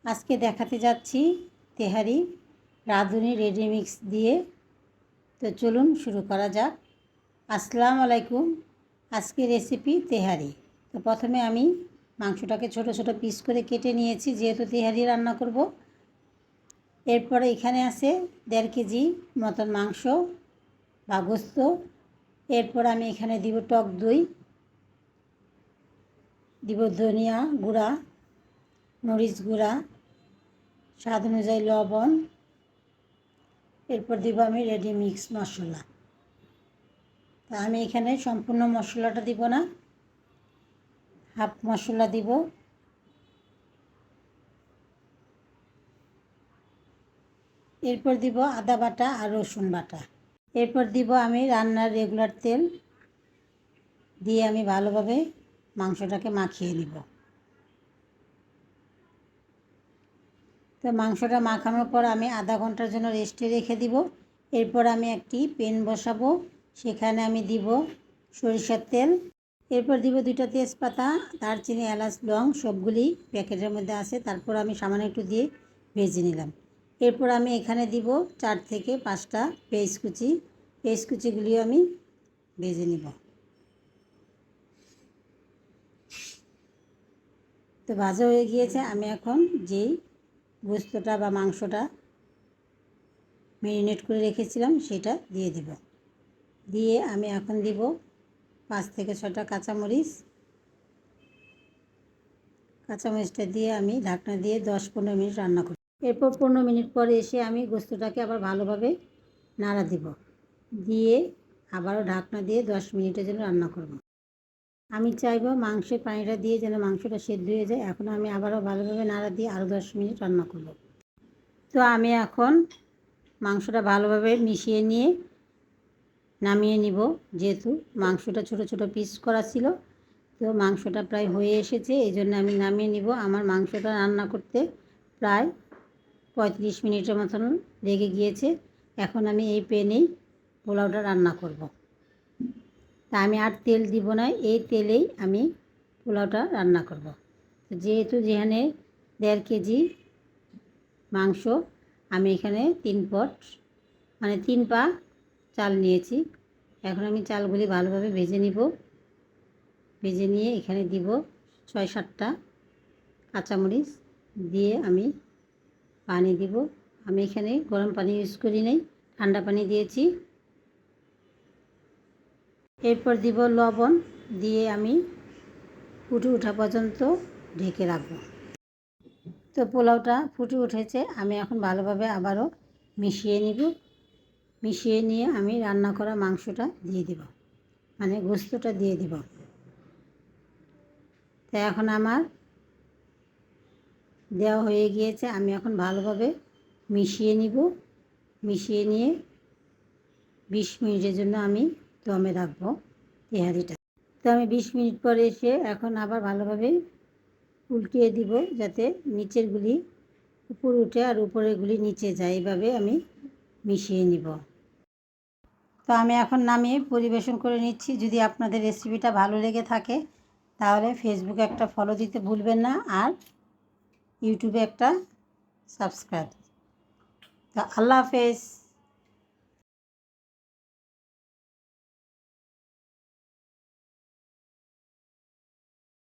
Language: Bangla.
আজকে দেখাতে যাচ্ছি তেহারি রাঁধুনি রেডি মিক্স দিয়ে। তো চলুন শুরু করা যাক। আসসালামু আলাইকুম। আজকে রেসিপি তেহারি। তো প্রথমে আমি মাংসটাকে ছোট ছোট পিস করে কেটে নিয়েছি, যেহেতু তেহারি রান্না করব। এরপরে এখানে আছে 1.5 কেজি মতন মাংস বা গোস্ত। এরপর আমি এখানে দিব টক দই, দিব ধনিয়া গুঁড়া, মরিচ গুঁড়া, স্বাদ অনুযায়ী লবণ। এরপর দিব আমি রেডি মিক্স মশলা। তা আমি এখানে সম্পূর্ণ মশলাটা দিব না, হাফ মশলা দিব। এরপর দিব আদা বাটা আর রসুন বাটা। এরপর দিব আমি রান্নার রেগুলার তেল দিয়ে আমি ভালোভাবে মাংসটাকে মাখিয়ে নিব। তো মাংসটা মাখানোর পর আমি আধা ঘন্টার জন্য রেস্টে রেখে দিব। এরপর আমি একটি প্যান বসাবো, সেখানে আমি দিব সরিষার তেল। এরপর দিব 2টা তেজপাতা, দারচিনি, এলাচ, লং সবগুলি প্যাকেটের মধ্যে আছে। তারপর আমি সামান্য একটু দিয়ে ভেজে নিলাম। এরপর আমি এখানে দিব 4 থেকে 5টা পেঁয়াজ কুচি। পেঁয়াজ কুচিগুলিও আমি ভেজে নিব। তো ভাজা হয়ে গিয়েছে। আমি এখন যেই গোস্তটা বা মাংসটা ম্যারিনেট করে রেখেছিলাম সেটা দিয়ে দিব। দিয়ে আমি এখন দিব 5 থেকে 6টা কাঁচামরিচ। কাঁচামরিচটা দিয়ে আমি ঢাকনা দিয়ে 10-15 মিনিট রান্না করি। এরপর 15 মিনিট পরে এসে আমি গোস্তটাকে আবার ভালোভাবে নাড়া দিব, দিয়ে আবারও ঢাকনা দিয়ে 10 মিনিটের জন্য রান্না করব। আমি চাইব মাংসের পানিটা দিয়ে যেন মাংসটা সেদ্ধ হয়ে যায়। এখন আমি আবারও ভালোভাবে নাড়া দিয়ে আরও 10 মিনিট রান্না করব। তো আমি এখন মাংসটা ভালোভাবে মিশিয়ে নিয়ে নামিয়ে নিব, যেহেতু মাংসটা ছোট ছোট পিস করা ছিল। তো মাংসটা প্রায় হয়ে এসেছে, এই জন্য আমি নামিয়ে নিব। আমার মাংসটা রান্না করতে প্রায় 35 মিনিটের মতন লেগে গিয়েছে। এখন আমি এই প্যানেই পোলাওটা রান্না করব। তা আমি আর তেল দিব না, এই তেলেই আমি পোলাওটা রান্না করব। যেহেতু যেখানে 1.5 কেজি মাংস, আমি এখানে 3 পা চাল নিয়েছি। এখন আমি চালগুলি ভালোভাবে ভেজে নিব। ভেজে নিয়ে এখানে দিব 6-7টা কাঁচামরিচ, দিয়ে আমি পানি দিব। আমি এখানে গরম পানি ইউজ করি নাই, ঠান্ডা পানি দিয়েছি। এরপর দিব লবণ, দিয়ে আমি ফুটে ওঠা পর্যন্ত ঢেকে রাখব। তো পোলাওটা ফুটে উঠেছে, আমি এখন ভালোভাবে আবারও মিশিয়ে নিব। মিশিয়ে নিয়ে আমি রান্না করা মাংসটা দিয়ে দিব, মানে গোস্তটা দিয়ে দিব। তো এখন আমার দেওয়া হয়ে গিয়েছে। আমি এখন ভালোভাবে মিশিয়ে নিব। মিশিয়ে নিয়ে 20 মিনিটের জন্য আমি দমে রাখবো তেহারিটা। তো আমি 20 মিনিট পরে এসে এখন আবার ভালোভাবে উল্টিয়ে দিব, যাতে নিচেরগুলি উপরে উঠে আর উপরেরগুলি নিচে যায়। এইভাবে আমি মিশিয়ে নিব। তো আমি এখন নামিয়ে পরিবেশন করে নিচ্ছি। যদি আপনাদের রেসিপিটা ভালো লেগে থাকে তাহলে ফেসবুকে একটা ফলো দিতে ভুলবেন না, আর ইউটিউবে একটা সাবস্ক্রাইব। তো আল্লাহ হাফেজ।